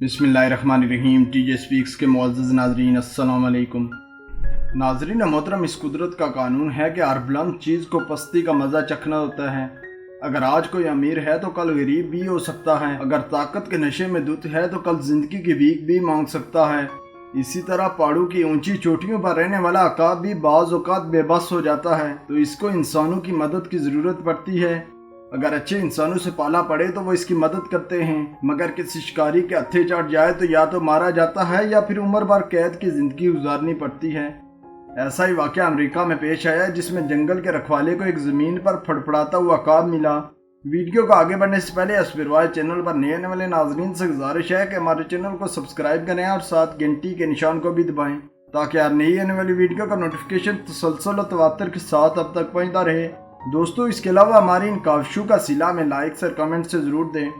बिस्मिल्लाहिर्रहमानिर्रहीम। TJ speaks के मुअज़्ज़ज़ नाज़रीन, अस्सलाम वालेकुम। नाज़रीन मोहतरम, इस कुदरत का कानून है कि हर बुलंद चीज़ को पस्ती का मज़ा चखना होता है। अगर आज कोई अमीर है तो कल गरीब भी हो सकता है। अगर ताकत के नशे में धुत है तो कल ज़िंदगी की भीख भी मांग सकता है। इसी तरह पहाड़ों की ऊंची चोटियों पर रहने वाला अकाब भी बाज़ औक़ात बेबस हो जाता है, तो इसको इंसानों की मदद की ज़रूरत पड़ती है। अगर अच्छे इंसानों से पाला पड़े तो वो इसकी मदद करते हैं, मगर किसी शिकारी के हत्थे चढ़ जाए तो या तो मारा जाता है या फिर उम्र भर कैद की ज़िंदगी गुजारनी पड़ती है। ऐसा ही वाक़या अमेरिका में पेश आया, जिसमें जंगल के रखवाले को एक ज़मीन पर फड़फड़ाता हुआ अकाब मिला। वीडियो को आगे बढ़ने से पहले अस्पिरवाज चैनल पर नए आने वाले नाज़रीन से गुजारिश है कि हमारे चैनल को सब्सक्राइब करें और साथ घंटी के निशान को भी दबाएं, ताकि हर नई आने वाली वीडियो का नोटिफिकेशन तसलसल और तवातर के साथ अब तक पहुंचता रहे। दोस्तों, इसके अलावा हमारी इन काविशों का सिला में लाइक और कमेंट से ज़रूर दें।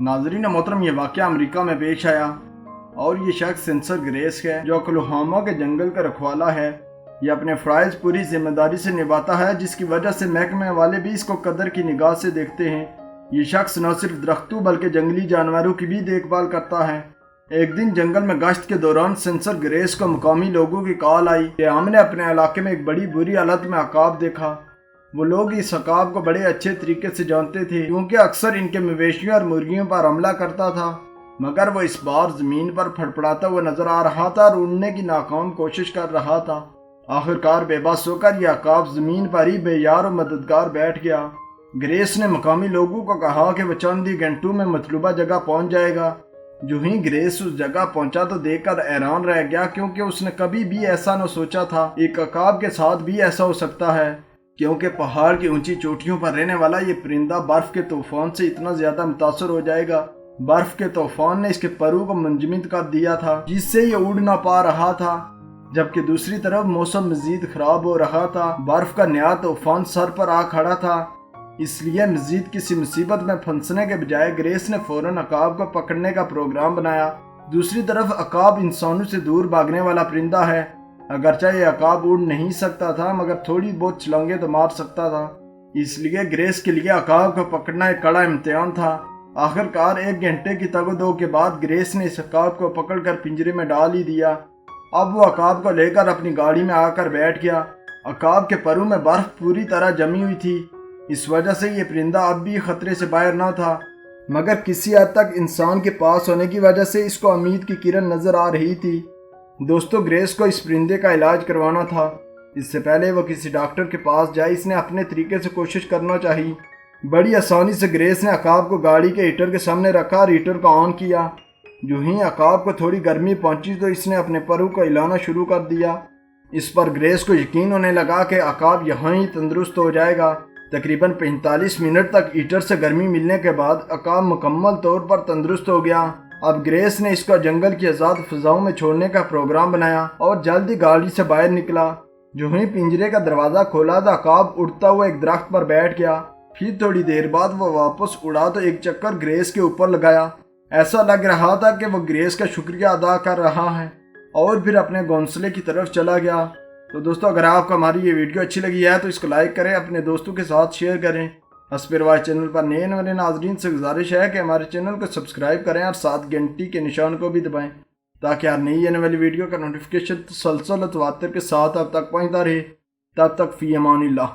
नाज़रीन मोहतरम, ये वाक़या अमेरिका में पेश आया और ये शख्स सेंसर ग्रेस है, जो ओक्लाहोमा के जंगल का रखवाला है। ये अपने फ़राइज़ पूरी जिम्मेदारी से निभाता है, जिसकी वजह से महकमे वाले भी इसको कदर की निगाह से देखते हैं। ये शख्स न सिर्फ दरख्तों बल्कि जंगली जानवरों की भी देखभाल करता है। एक दिन जंगल में गश्त के दौरान सेंसर ग्रेस को मुकामी लोगों की कॉल आई कि हमने अपने इलाके में एक बड़ी बुरी हालत में अकाब देखा। वो लोग इस अकाब को बड़े अच्छे तरीके से जानते थे, क्योंकि अक्सर इनके मवेशियों और मुर्गियों पर हमला करता था, मगर वो इस बार ज़मीन पर फड़फड़ाता हुआ नजर आ रहा था और उड़ने की नाकाम कोशिश कर रहा था। आखिरकार बेबस होकर यह अकाब ज़मीन पर ही बेयार और मददगार बैठ गया। ग्रेस ने मकामी लोगों को कहा कि वो चंद ही घंटों में मतलूबा जगह पहुंच जाएगा। जो ही ग्रेस उस जगह पहुंचा तो देखकर हैरान रह गया, क्योंकि उसने कभी भी ऐसा न सोचा था एक अकाब के साथ भी ऐसा हो सकता है। क्योंकि पहाड़ की ऊंची चोटियों पर रहने वाला ये परिंदा बर्फ के तूफान से इतना ज्यादा मुतासर हो जाएगा। बर्फ के तूफान ने इसके परों को मुंजमद कर दिया था, जिससे ये उड़ ना पा रहा था। जबकि दूसरी तरफ मौसम मजीद खराब हो रहा था। बर्फ का नया तूफान सर पर आ खड़ा था, इसलिए मजीद किसी मुसीबत में फंसने के बजाय ग्रेस ने फौरन अकाब को पकड़ने का प्रोग्राम बनाया। दूसरी तरफ अकाब इंसानों से दूर भागने वाला परिंदा है। अगरचे ये अकाब उड़ नहीं सकता था, मगर थोड़ी बहुत छलांगे तो मार सकता था। इसलिए ग्रेस के लिए अकाब को पकड़ना एक कड़ा इम्तिहान था। आखिरकार 1 घंटे की तगदो के बाद ग्रेस ने इस अकाब को पकड़कर पिंजरे में डाल ही दिया। अब वो अकाब को लेकर अपनी गाड़ी में आकर बैठ गया। अकाब के परों में बर्फ पूरी तरह जमी हुई थी, इस वजह से ये परिंदा अब भी खतरे से बाहर न था, मगर किसी हद तक इंसान के पास होने की वजह से इसको उम्मीद की किरण नजर आ रही थी। दोस्तों, ग्रेस को इस परिंदे का इलाज करवाना था। इससे पहले वो किसी डॉक्टर के पास जाए, इसने अपने तरीके से कोशिश करना चाहिए। बड़ी आसानी से ग्रेस ने अकाब को गाड़ी के हीटर के सामने रखा और हीटर को ऑन किया। जो ही अकाब को थोड़ी गर्मी पहुंची तो इसने अपने परों को हिलाना शुरू कर दिया। इस पर ग्रेस को यकीन होने लगा कि अकाब यहाँ ही तंदुरुस्त हो जाएगा। तकरीबन 45 मिनट तक हीटर से गर्मी मिलने के बाद अकाब मुकम्मल तौर पर तंदुरुस्त हो गया। अब ग्रेस ने इसको जंगल की आज़ाद फिजाओं में छोड़ने का प्रोग्राम बनाया और जल्द ही गाड़ी से बाहर निकला। जो ही पिंजरे का दरवाज़ा खोला तो अकाब उड़ता हुआ एक दरख्त पर बैठ गया। फिर थोड़ी देर बाद वो वापस उड़ा तो एक चक्कर ग्रेस के ऊपर लगाया। ऐसा लग रहा था कि वो ग्रेस का शुक्रिया अदा कर रहा है और फिर अपने घोंसले की तरफ चला गया। तो दोस्तों, अगर आपको हमारी ये वीडियो अच्छी लगी है तो इसको लाइक करें, अपने दोस्तों के साथ शेयर करें। अस्पिरवाज चैनल पर नए वाले नाजरीन से गुजारिश है कि हमारे चैनल को सब्सक्राइब करें और साथ घंटी के निशान को भी दबाएं, ताकि हर नई आने वाली वीडियो का नोटिफिकेशन तसलसल और तवातर के साथ अब तक पहुंचता रहे। तब तक फी अमानिल्लाह।